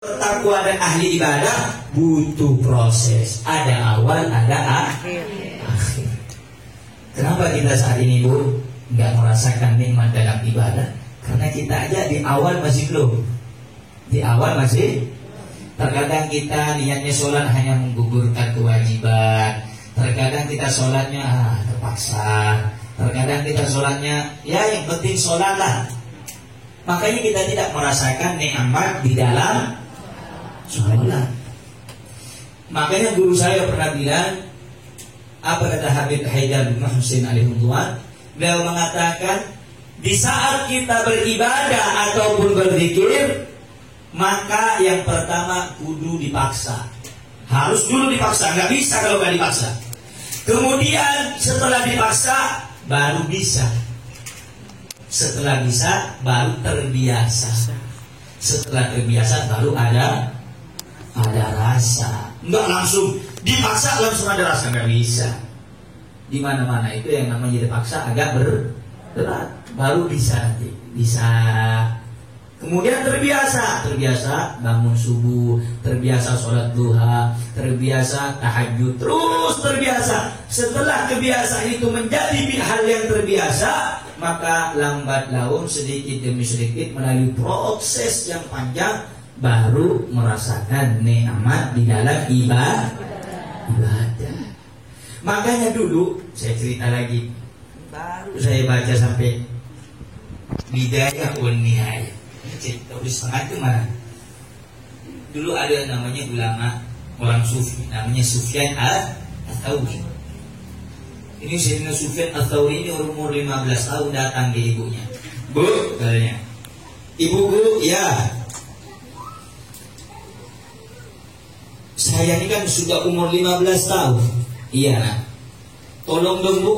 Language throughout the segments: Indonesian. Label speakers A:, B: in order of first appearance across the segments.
A: Takwa dan ahli ibadah butuh proses. Ada awal, ada akhir. Kenapa kita saat ini Bu nggak merasakan nikmat dalam ibadah? Karena kita aja di awal masih belum. Di awal masih. Terkadang kita niatnya sholat hanya menggugurkan kewajiban. Terkadang kita sholatnya terpaksa. Terkadang kita sholatnya ya yang penting sholat lah. Makanya kita tidak merasakan nikmat di dalam sholat. Makanya guru saya pernah bilang, apa kata Habib Haidar bin Muhsin alaihimullah, beliau mengatakan di saat kita beribadah ataupun berzikir, maka yang pertama kudu dipaksa. Harus dulu dipaksa, nggak bisa kalau nggak dipaksa. Kemudian setelah dipaksa baru bisa. Setelah bisa baru terbiasa. Setelah terbiasa baru ada rasa. Enggak langsung dipaksa langsung ada rasa, nggak bisa. Di mana-mana itu yang namanya dipaksa agak berat, baru bisa nanti. Bisa. Kemudian terbiasa bangun subuh, terbiasa sholat duha, terbiasa tahajud, terus terbiasa. Setelah kebiasaan itu menjadi hal yang terbiasa, maka lambat laun sedikit demi sedikit melalui proses yang panjang baru merasakan nikmat di dalam ibadah. Makanya dulu saya cerita lagi, baru saya baca sampai Bidayah wan Nihayah. Tulis setengah itu mana? Dulu ada namanya ulama orang sufi, namanya Sufyan al-Thawri. Ini Sayyidina Sufyan al-Thawri ini umur 15 tahun datang ke ibunya. Bu, katanya, ibu, ya, saya ini kan sudah umur 15 tahun. Iya, nah, tolong dong Bu,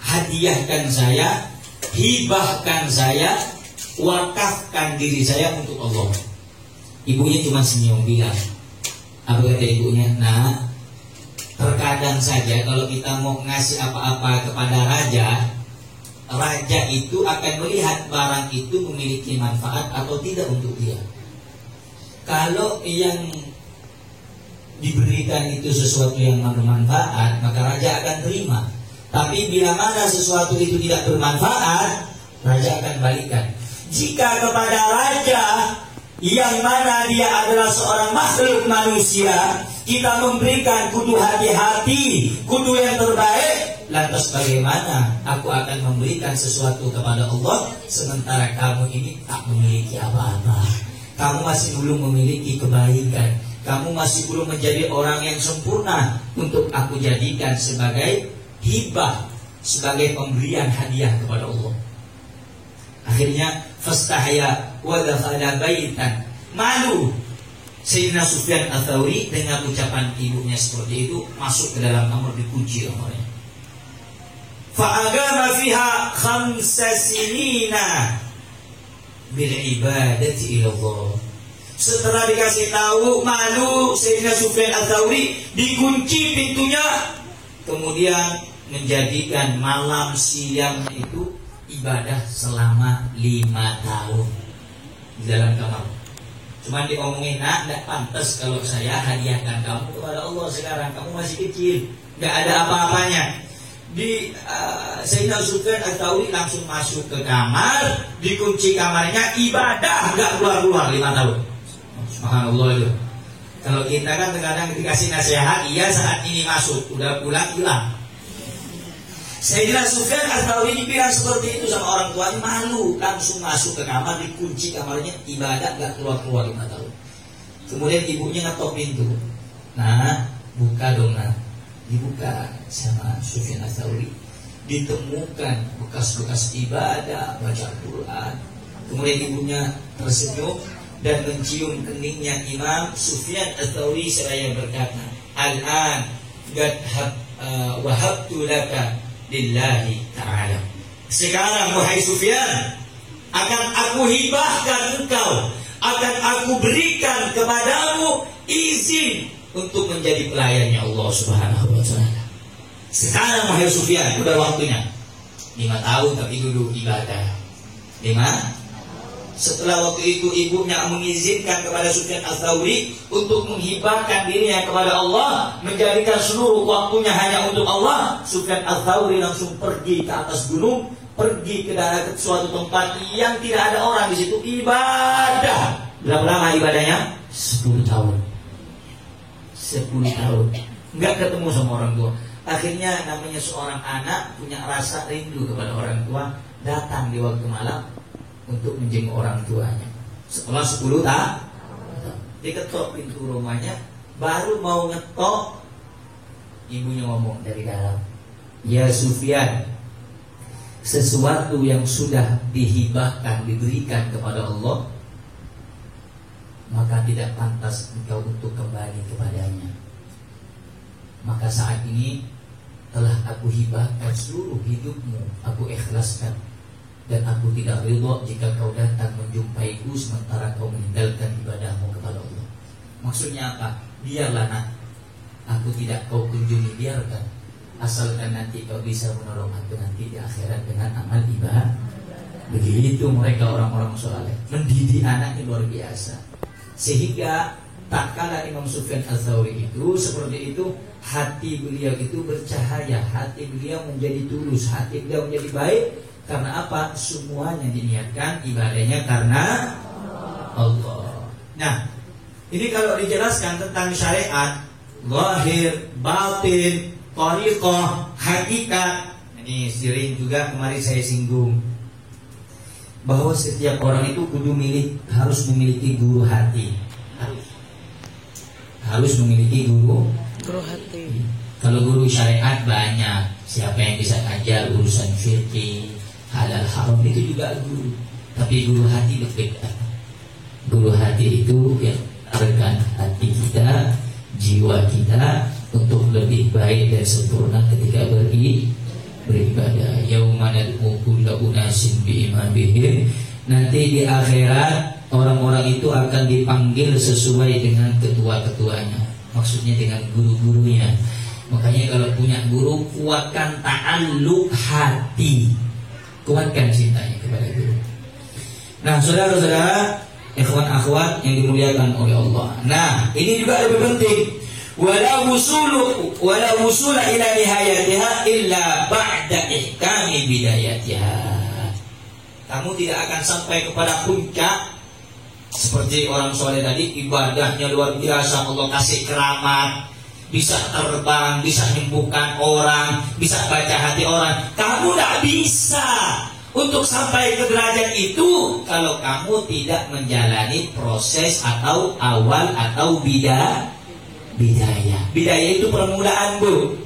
A: hadiahkan saya, hibahkan saya, wakafkan diri saya untuk Allah. Ibunya cuma senyum bilang, apa kata ibunya? Nah, terkadang saja kalau kita mau ngasih apa-apa kepada raja itu akan melihat barang itu memiliki manfaat atau tidak untuk dia. Kalau yang diberikan itu sesuatu yang bermanfaat, maka raja akan terima. Tapi bila mana sesuatu itu tidak bermanfaat, raja akan balikan. Jika kepada raja yang mana dia adalah seorang makhluk manusia, kita memberikan kudu hati-hati, kudu yang terbaik, lantas bagaimana aku akan memberikan sesuatu kepada Allah sementara kamu ini tak memiliki apa-apa. Kamu masih belum memiliki kebaikan, kamu masih belum menjadi orang yang sempurna untuk aku jadikan sebagai hibah, sebagai pemberian hadiah kepada Allah. Akhirnya fastahya wa dakhala baitan. Malu Sayyidina Sufyan al-Thawri dengan ucapan ibunya seperti itu, masuk ke dalam kamar, dikunci kamarnya. Fa'agama fiha 5 sinina bil ibadati ila Allah. Setelah dikasih tahu, malu Sayyidina Sufyan al-Thawri, dikunci pintunya, kemudian menjadikan malam siang itu ibadah selama 5 tahun di dalam kamar. Cuma diomongin, nak, tidak pantas kalau saya hadiahkan kamu kepada Allah sekarang, kamu masih kecil, tidak ada apa-apanya. Sayyidina Sufyan al-Thawri langsung masuk ke kamar, dikunci kamarnya, ibadah nggak keluar-keluar 5 tahun. Subhanallah itu. Kalau kita kan terkadang dikasih nasihat, iya saat ini masuk, udah pulang hilang. Sayyidina Sufyan al-Thawri bilang seperti itu sama orang tuanya, malu, langsung masuk ke kamar, dikunci kamarnya, ibadah gak keluar-keluar 5 tahun. Kemudian ibunya ngetok pintu. Nah, buka dong, nah. Dibuka sama Sufyan al-Thawri. Ditemukan bekas-bekas ibadah, baca Al-Quran. Kemudian ibunya tersenyum dan mencium keningnya Imam Sufyan al-Thawri seraya berkata, Al-an gad wahabtu laka lillahi ta'ala. Sekarang wahai Sufyan, akan aku hibahkan engkau, akan aku berikan kepadamu izin untuk menjadi pelayannya Allah Subhanahu wa ta'ala. Sekarang wahai Sufyan, udah waktunya. 5 tahun tapi duduk ibadah. 5 Setelah waktu itu ibunya mengizinkan kepada Sufyan Ats-Tsauri untuk menghibahkan dirinya kepada Allah, menjadikan seluruh waktunya hanya untuk Allah, Sufyan Ats-Tsauri langsung pergi ke atas gunung, pergi ke suatu tempat yang tidak ada orang di situ, ibadah. Berapa lama ibadahnya? 10 tahun. 10 tahun. Enggak ketemu sama orang tua. Akhirnya namanya seorang anak punya rasa rindu kepada orang tua, datang di waktu malam untuk menjenguk orang tuanya. Setelah 10 tahun, diketok pintu rumahnya, baru mau ngetok, ibunya ngomong dari dalam, "Ya Sufyan, sesuatu yang sudah dihibahkan, diberikan kepada Allah, maka tidak pantas engkau untuk kembali kepadanya. Maka saat ini telah aku hibahkan seluruh hidupmu, aku ikhlaskan, dan aku tidak ridha jika kau datang menjumpaiku sementara kau meninggalkan ibadahmu kepada Allah." Maksudnya apa? Biarlah nak, aku tidak kau kunjungi, biarkan, asalkan nanti kau bisa menolong aku nanti di akhirat dengan amal ibadah. Begitu mereka orang-orang saleh, mendidik anaknya luar biasa. Sehingga tak kala Imam Sufyan Ats-Tsauri itu seperti itu, hati beliau itu bercahaya, hati beliau menjadi tulus, hati beliau menjadi baik. Karena apa? Semuanya diniatkan ibadahnya karena Allah. Nah, ini kalau dijelaskan tentang syariat, zahir, batin, thariqah, hakikat. Ini sering juga kemarin saya singgung, bahwa setiap orang itu kudu harus memiliki guru hati. Harus memiliki guru hati. Kalau guru syariat banyak, siapa yang bisa ajar urusan fikih, halal haram itu juga guru. Tapi guru hati berbeda. Guru hati itu yang merekan hati kita, jiwa kita untuk lebih baik dan sempurna ketika beribadah. Yauma nad'u kulla unasin biimamihim. Nanti di akhirat orang-orang itu akan dipanggil sesuai dengan ketua-ketuanya, maksudnya dengan guru-gurunya. Makanya kalau punya guru, kuatkan ta'alluq hati, kuatkan cintanya kepada guru. Nah, saudara-saudara, ikhwan akhwat yang dimuliakan oleh Allah. Nah, ini juga lebih penting. Wala wusula ila nihayatiha illa ba'da ihkami bidayatiha. Kamu tidak akan sampai kepada puncak seperti orang soleh tadi, ibadahnya luar biasa, Allah kasih keramat, bisa terbang, bisa menyembuhkan orang, bisa baca hati orang. Kamu tidak bisa untuk sampai ke derajat itu kalau kamu tidak menjalani proses atau awal atau bidayah. Bidayah itu permulaan, Bu.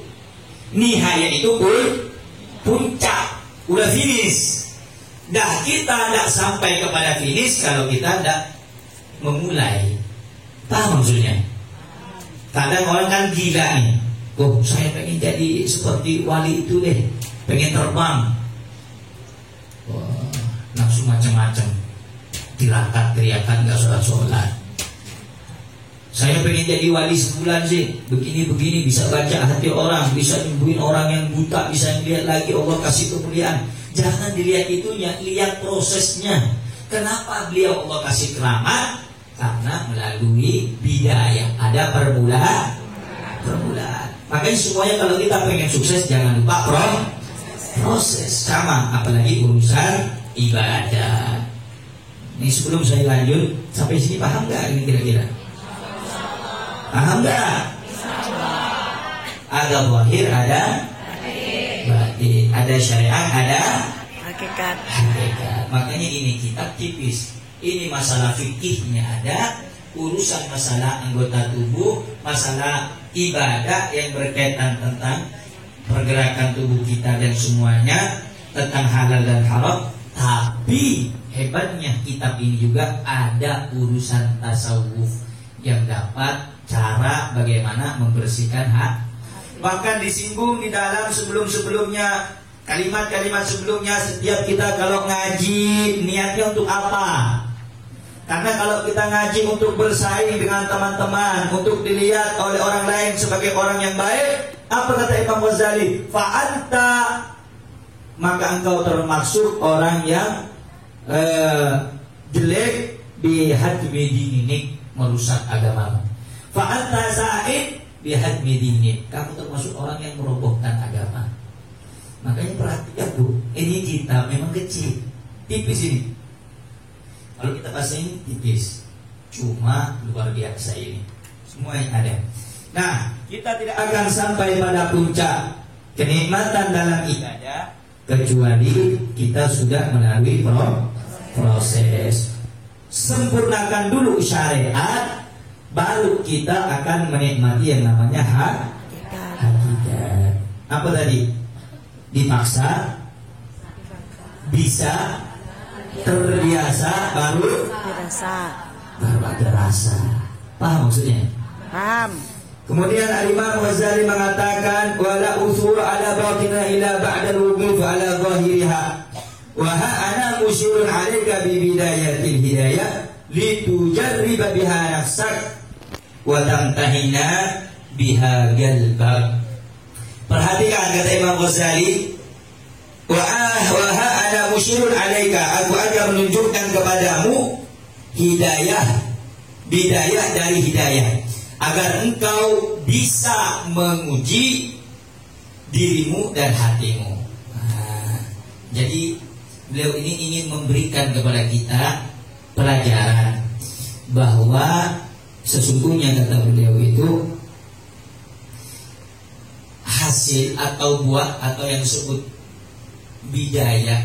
A: Nihaya itu puncak, udah finish. Dah kita tidak sampai kepada finish kalau kita tidak memulai. Paham maksudnya? Kadang orang kan gila nih, "Oh, saya pengen jadi seperti wali itu deh, pengen terbang." Wah, nafsu macam-macam, tirakat, teriakan, gak sholat-sholat. "Saya pengen jadi wali sebulan sih, begini-begini, bisa baca hati orang, bisa nyembuhin orang yang buta, bisa melihat lagi, Allah kasih kemuliaan." Jangan dilihat itunya, lihat prosesnya. Kenapa beliau Allah kasih keramat? Karena melalui bidayah, ada permulaan. Makanya semuanya kalau kita pengen sukses, jangan lupa proses. Sama, apalagi urusan ibadah. Ini sebelum saya lanjut, sampai sini paham gak ini kira-kira? Paham gak? Ada zahir, ada batin, ada syariat, ada hakikat. Makanya ini kitab tipis. Ini masalah fikihnya ada, urusan masalah anggota tubuh, masalah ibadah yang berkaitan tentang pergerakan tubuh kita dan semuanya, tentang halal dan haram. Tapi hebatnya kitab ini juga ada urusan tasawuf yang dapat cara bagaimana membersihkan hati. Bahkan disinggung di dalam sebelum-sebelumnya, kalimat-kalimat sebelumnya, setiap kita kalau ngaji niatnya untuk apa? Karena kalau kita ngaji untuk bersaing dengan teman-teman, untuk dilihat oleh orang lain sebagai orang yang baik, apa kata Imam Ghazali? Fa'anta, maka engkau termasuk orang yang jelek, bihadmi dinik, merusak agama. Fa'anta sa'id bihadmi dinik, kamu termasuk orang yang merobohkan agama. Makanya perhatikan tuh, ini kita memang kecil, tipis ini. Kalau kita bahasa ini tipis, cuma luar biasa ini. Semua yang ada. Nah, kita tidak akan sampai pada puncak kenikmatan dalam ibadah kecuali kita sudah melalui proses. Sempurnakan dulu syariat, baru kita akan menikmati yang namanya hakikat. Apa tadi? Dipaksa, bisa, terbiasa, baru ada rasa. Paham maksudnya?
B: Paham.
A: Kemudian Imam Ghazali mengatakan wala usul ala batina ila ba'da al-wuquf ala zahiriha wa ha ana musyirun 'alaika bi bidayatil hidayah litujarriba biha nafsak wa tamtahina biha qalbak. Perhatikan kata Imam Ghazali, wa ha ana musyirun 'alaika, aku akan menunjukkan kepadamu hidayah, bidayah dari hidayah, agar engkau bisa menguji dirimu dan hatimu. Nah, jadi beliau ini ingin memberikan kepada kita pelajaran bahwa sesungguhnya kata beliau itu hasil atau buah atau yang disebut bidayah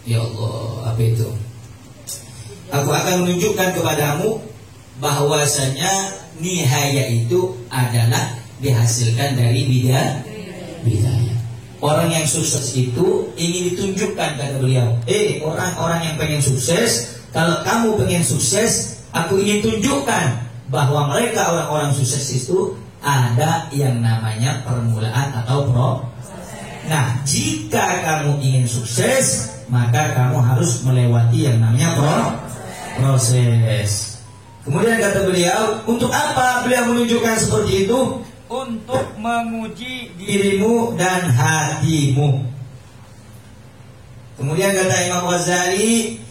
A: ya Allah, apa itu? Aku akan menunjukkan kepadamu bahwasanya nihaya itu adalah dihasilkan dari bidayah. Orang yang sukses itu ingin ditunjukkan kata beliau. Orang-orang yang pengen sukses, kalau kamu pengen sukses, aku ingin tunjukkan bahwa mereka orang-orang sukses itu ada yang namanya permulaan atau Nah, jika kamu ingin sukses, maka kamu harus melewati yang namanya proses. Kemudian kata beliau, untuk apa beliau menunjukkan seperti itu? Untuk menguji dirimu dan hatimu. Kemudian kata Imam Ghazali,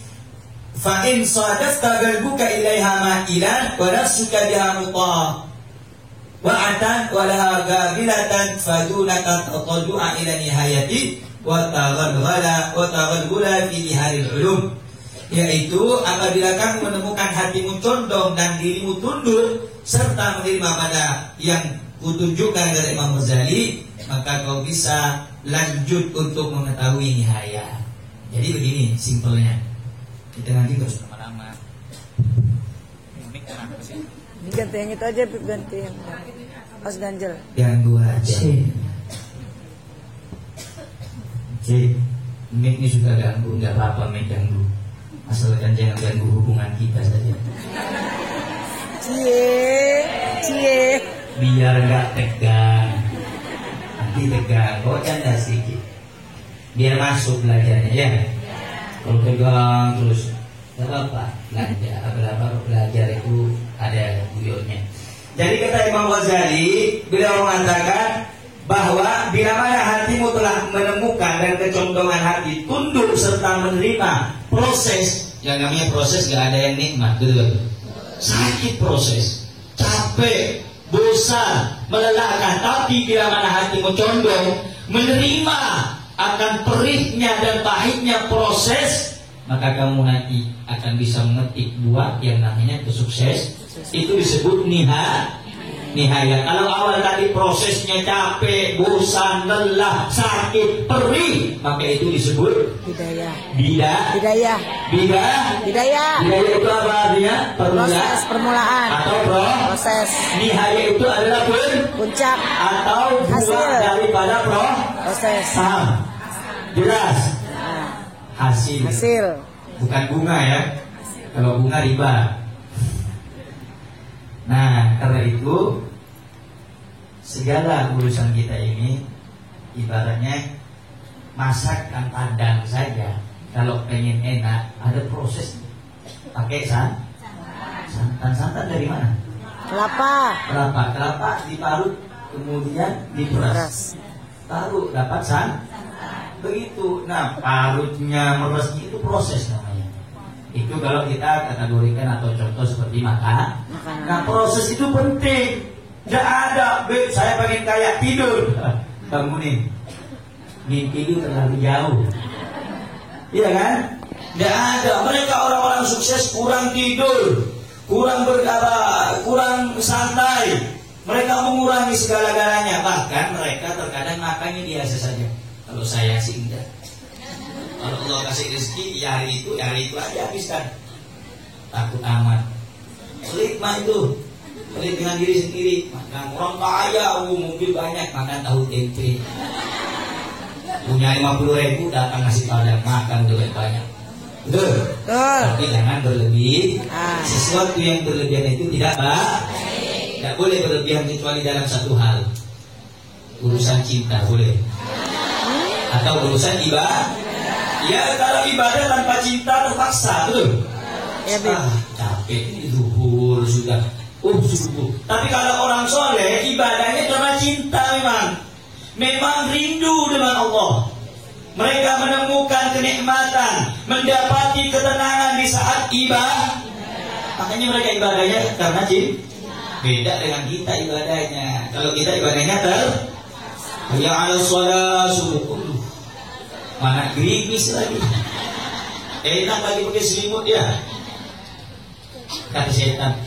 A: fa in sadafta qalbuka ilaiha ma'ilan wa nafsuka biha mutah wa atan wa laha gabilatan fadunaka tataddu'a ila nihayati wa taghalghala fi niharil ulum. Yaitu apabila kamu menemukan hatimu condong dan dirimu tunduk serta menerima pada yang kutunjukkan dari Imam Ghazali, maka kau bisa lanjut untuk mengetahui nihaya. Jadi begini simpelnya, kita nanti terus lama-lama.
B: Ganti yang itu aja, ganti yang pas ganjel.
A: Ganggu aja. Cik, mic ini sudah ganggu, nggak apa-apa mic ganggu. Asalkan jangan ganggu hubungan kita saja. Cie. Biar nggak tegang. Nanti tegang, kok canda sedikit. Biar masuk belajarnya ya. Kalau tegang terus, nggak apa-apa. Belajar itu ada guyonnya. Jadi kata Imam Ghazali, beliau mengatakan bahwa bila mana hatimu telah menemukan dan kecondongan hati tunduk serta menerima proses, yang namanya proses gak ada yang nikmat, gitu. Sakit proses, capek, bosan, melelahkan. Tapi bila mana hatimu condong menerima akan perihnya dan pahitnya proses, maka kamu nanti akan bisa memetik buah yang namanya kesukses. Itu disebut nihaya. Kalau awal tadi prosesnya capek, bosan, lelah, sakit, perih, maka itu disebut bidayah. Bidayah itu apa artinya?
B: Permulaan
A: atau
B: proses.
A: Nihaya itu adalah
B: puncak
A: atau buah daripada
B: proses.
A: Paham? Jelas? Hasil. Bukan bunga ya. Kalau bunga riba. Nah, karena itu segala urusan kita ini ibaratnya masakan Padang saja. Kalau pengen enak ada proses. Pakai santan dari mana? Kelapa diparut kemudian diperas. Taruh dapat begitu. Nah, parutnya, meresnya itu proses namanya. Itu kalau kita kategorikan atau contoh seperti makan. Nah, proses itu penting. Tidak ada, saya pengen kayak tidur. Bangunin. Mimpi itu terlalu jauh. Iya kan? Tidak ada. Mereka orang-orang sukses kurang tidur, kurang kurang santai. Mereka mengurangi segala-galanya. Bahkan mereka terkadang makannya biasa saja. Kalau saya sih enggak. Kalau Allah kasih rezeki, ya hari itu aja habiskan. Takut amat. Pelit mah itu. Pelit dengan diri sendiri. Makan orang kaya, mungkin banyak makan tahu tempe. Punya 50.000 datang ngasih padang, makan udah banyak. Betul? Tapi jangan berlebih. Sesuatu yang berlebihan itu tidak baik. Tidak boleh berlebihan kecuali dalam satu hal. Urusan cinta boleh. Atau urusan ibadah. Ya, kalau ibadah tanpa cinta terpaksa, betul? Ya, capek ini zuhur sudah. Subuh. Tapi kalau orang soleh ibadahnya karena cinta memang rindu dengan Allah. Mereka menemukan kenikmatan, mendapati ketenangan di saat ibadah. Makanya mereka ibadahnya karena cinta. Beda dengan kita ibadahnya. Kalau kita ibadahnya ya ala sholat subuh. Mana gripis lagi. Enak lagi pakai selimut ya. Kata setan,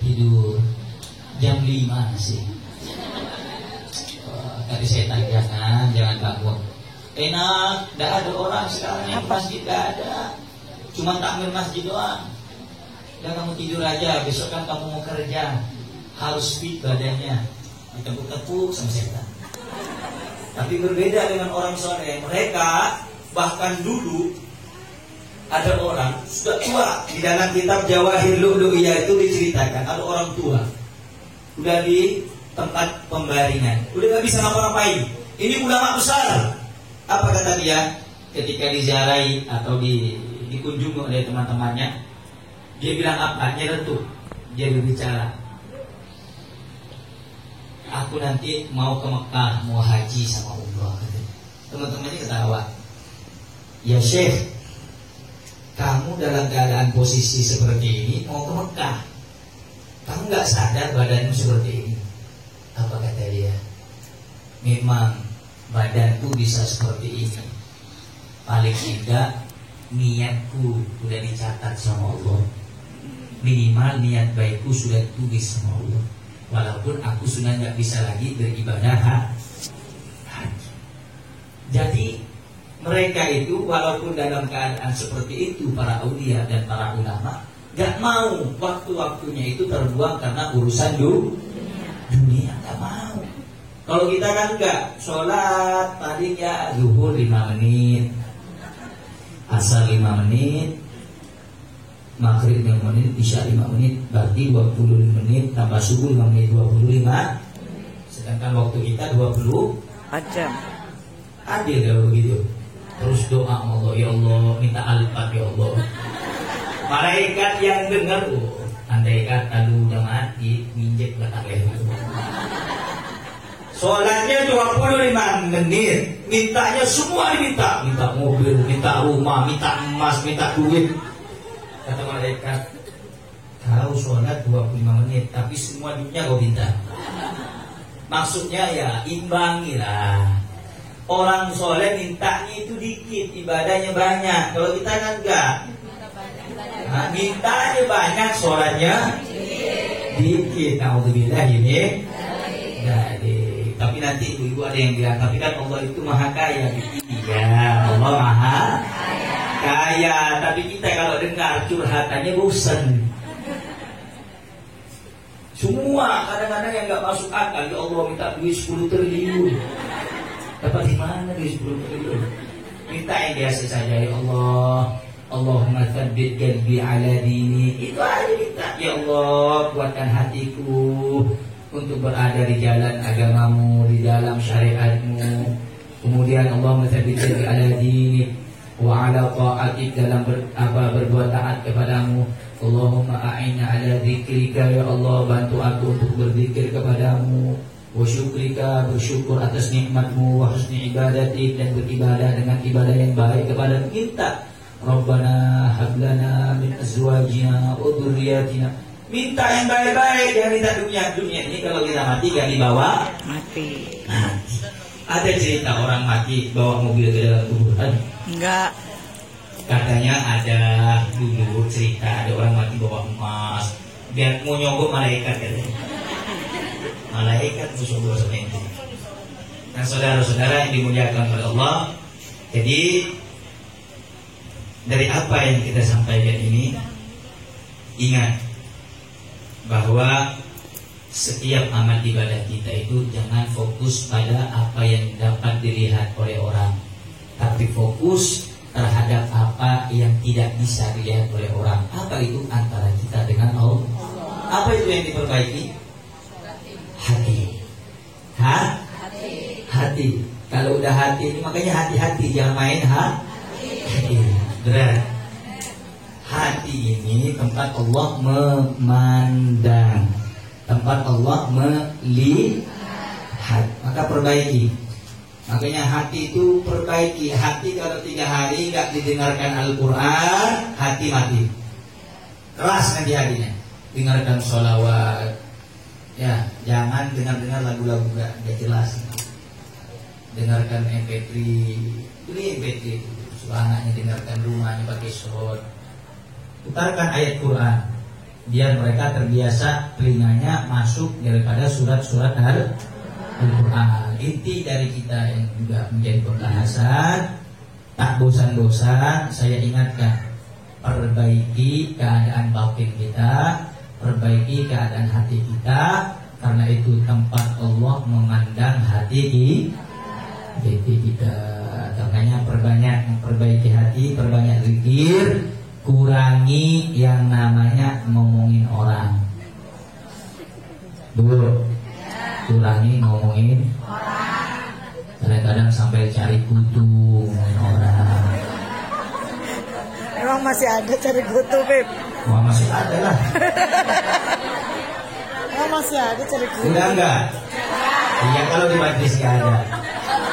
A: tidur jam 5 sih. Kata setan, jangan bangun. Enak, tidak ada orang sekarang yang masjid, tidak ada. Cuma takmir masjid doang. Dan kamu tidur aja, besok kan kamu mau kerja, harus fit badannya. Ditepuk-tepuk sama setan. Tapi berbeda dengan orang soleh. Mereka bahkan dulu ada orang sudah tua. Di dalam kitab Jawahir Lu'lu'iyah itu diceritakan ada orang tua udah di tempat pembaringan, udah gak bisa ngapa-ngapain. Ini ulama besar. Apa kata dia ketika diziarahi atau dikunjungi oleh teman-temannya? Dia bilang apa? Nyeretuk. Dia berbicara, aku nanti mau ke Mekah, mau haji sama umrah. Teman-temannya ketawa. Ya Syekh, kamu dalam keadaan posisi seperti ini mau ke Mekah, kamu gak sadar badanmu seperti ini. Apa kata dia? Memang badanku bisa seperti ini, paling tidak niatku sudah dicatat sama Allah. Minimal niat baikku sudah ditulis sama Allah. Walaupun aku sudah nggak bisa lagi beribadah haji. Jadi mereka itu walaupun dalam keadaan seperti itu, para aulia dan para ulama nggak mau waktu-waktunya itu terbuang karena urusan dunia, nggak mau. Kalau kita kan nggak, sholat tadi ya zuhur 5 menit, asar 5 menit, maghrib 5 menit, isya 5 menit, berarti 25 menit, tambah subuh 5 menit, 25. Sedangkan waktu kita 20 jam. Adil kalau begitu. Terus doa Allah, ya Allah, minta alifat ya Allah. Malaikat yang dengar, andai kata lu udah mati, minjek batang leher. Sholatnya 25 menit, mintanya semua diminta. Minta mobil, minta rumah, minta emas, minta duit. Kata malaikat, kau sholat 25 menit, tapi semua dunia kau minta. Maksudnya ya imbangilah. Orang soleh mintanya itu dikit, ibadahnya banyak. Kalau kita kan enggak, mintanya banyak, sholatnya dikit. Alhamdulillah ini. Jadi, tapi nanti ibu ada yang bilang, tapi kan Allah itu maha kaya. Iya, Allah maha kaya, tapi kita kalau dengar curhatannya bosan. Semua kadang-kadang yang nggak masuk akal. Ya Allah, minta duit 10 triliun. Dapat di mana duit 10 triliun? Minta yang biasa saja. Ya Allah, Allahumma tsabbit qalbi ala dini. Itu aja minta. Ya Allah, kuatkan hatiku untuk berada di jalan agamamu, di dalam syariatmu. Kemudian Allahumma tsabbit qalbi ala dini wa ala ta'atik, dalam berbuat taat kepadamu. Allahumma a'inna ala dzikrika, ya Allah, bantu aku untuk berzikir kepadamu. wa syukrika, bersyukur atas nikmatmu, wa husni ibadatik, dan beribadah dengan ibadah yang baik kepada kita. Rabbana hablana min azwajina wa dzurriyyatina. Minta yang baik-baik, jangan minta dunia ini kalau kita mati gak dibawa
B: Mati.
A: Ada cerita orang mati bawa mobil ke dalam kuburan?
B: Enggak.
A: Katanya ada dulu cerita ada orang mati bawa emas, biar mau nyogok malaikat katanya. Malaikat musuh sama itu. Nah saudara-saudara yang dimuliakan oleh Allah, jadi dari apa yang kita sampaikan ini, ingat bahwa setiap amal ibadah kita itu jangan fokus pada apa yang dapat dilihat oleh orang, tapi fokus terhadap apa yang tidak bisa dilihat oleh orang. Apa itu? Antara kita dengan Allah. Apa itu yang diperbaiki? Hati. Hati. Kalau udah hati, makanya hati-hati, jangan main hati. Berat. Hati ini tempat Allah memandang, tempat Allah melihat, maka perbaiki. Makanya hati itu perbaiki. Hati kalau 3 hari nggak didengarkan Al-Quran, hati mati. Keras nanti hatinya. Dengarkan sholawat. Ya, jangan dengar lagu-lagu nggak jelas. Dengarkan MP3, beli MP3 itu. Anaknya dengarkan, rumahnya pakai short. Putarkan ayat Quran, biar mereka terbiasa telinganya masuk daripada surat-surat Al-Quran. Inti dari kita yang juga menjadi pembahasan, tak bosan-bosan saya ingatkan, perbaiki keadaan batin kita, perbaiki keadaan hati kita, karena itu tempat Allah memandang hati kita. Makanya perbaiki hati, perbanyak zikir, kurangi yang namanya ngomongin orang. Dulu kurangi ngomongin orang. Kadang-kadang sampai cari kutu ngomongin orang.
B: Emang masih ada cari kutu, Beb?
A: Wah, masih ada lah.
B: Emang masih ada cari kutu?
A: Enggak. Iya, kalau di majlis gak ada.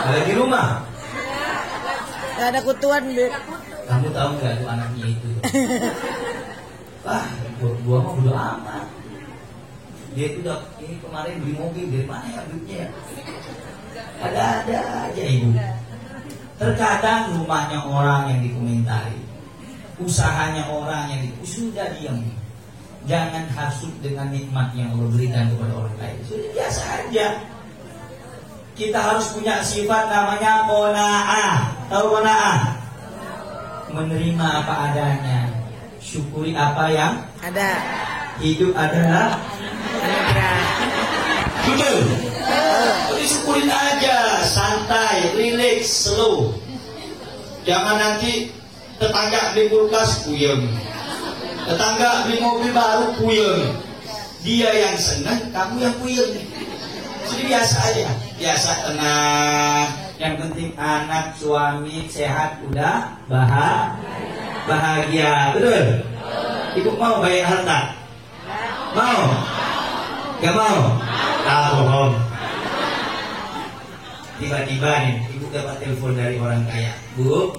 A: Kalau di rumah
B: Gak ada kutuan, Beb.
A: kamu tahu nggak tuh anaknya itu? Gua mah bodo amat. Dia itu udah ini kemarin beli mobil, dari mana ya duitnya ya? Ada aja ibu. Terkadang rumahnya orang yang dikomentari, usahanya orang yang sudah diam. Jangan hasut dengan nikmat yang Allah berikan kepada orang lain. Sudah biasa aja. Kita harus punya sifat namanya qanaah. Tahu qanaah? Menerima apa adanya, syukuri apa yang
B: ada.
A: Hidup adalah
B: Anugerah.
A: betul. Jadi syukurin aja, santai, relax, slow. Jangan nanti tetangga beli kulkas puyeng, tetangga beli mobil baru puyeng. Dia yang senang, kamu yang puyeng. Jadi biasa aja, biasa tenang. Yang penting anak, suami sehat, udah bahagia, betul? Ibu mau bayar harta? Mau? Gak mau? Bohong. Tiba-tiba nih, ibu dapat telepon dari orang kaya. Bu,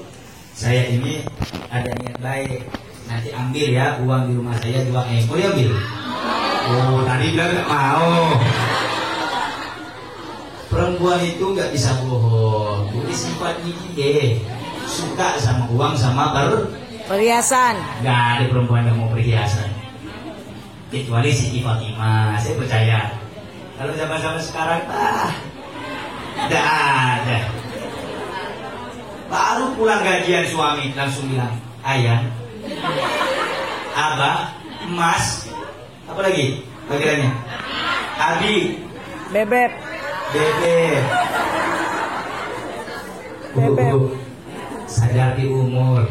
A: saya ini ada niat baik. Nanti ambil ya uang di rumah saya 2 M. Boleh ambil? Oh, tadi bilang gak mau. Perempuan itu nggak bisa bohong. Jadi sifat ini deh, suka sama uang sama
B: Perhiasan.
A: Nggak ada perempuan yang mau perhiasan, kecuali Siti Fatimah. Saya percaya. Kalau zaman-zaman sekarang, nggak ada. Baru pulang gajian suami langsung bilang, ayah, abah, emas, apa lagi panggilannya? Abi,
B: Bebek.
A: Bebek. Sadar di umur.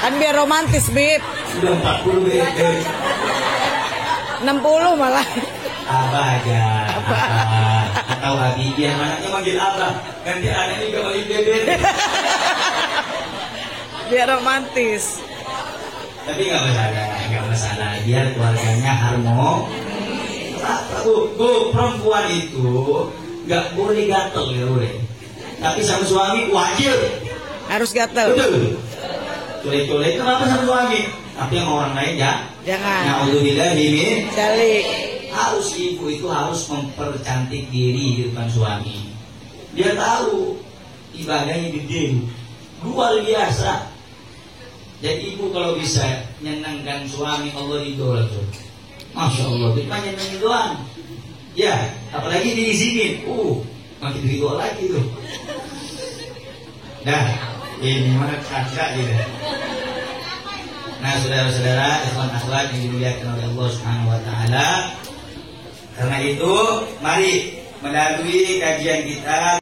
B: Kan biar romantis, Beb.
A: Sudah 40 bebek.
B: 60 malah.
A: Abah aja. Atau Abi. Biar anaknya manggil Abah. Ganti anaknya juga manggil Bebek.
B: Biar romantis.
A: Tapi nggak masalah. Biar keluarganya harmonis. Bu, perempuan itu nggak boleh gatel, nggak boleh. Tapi sama suami wajib.
B: Harus gatel.
A: Betul. Cule-cule itu apa sama suami? Tapi sama orang lain ya.
B: Jangan.
A: Na'udzubillahi min
B: Calik.
A: harus ibu itu harus mempercantik diri di depan suami. Dia tahu ibadahnya gede, luar biasa. Jadi ibu kalau bisa nyenangkan suami, Allah idola tuh. Masya Allah, cuma nyenangin doang. Ya, apalagi diizinin, makin ridho lagi tuh. Nah, ini mana kakak gitu. Nah, saudara-saudara, ikhwan akhwat yang dimuliakan oleh Allah Subhanahu wa taala. Karena itu, mari melalui kajian kita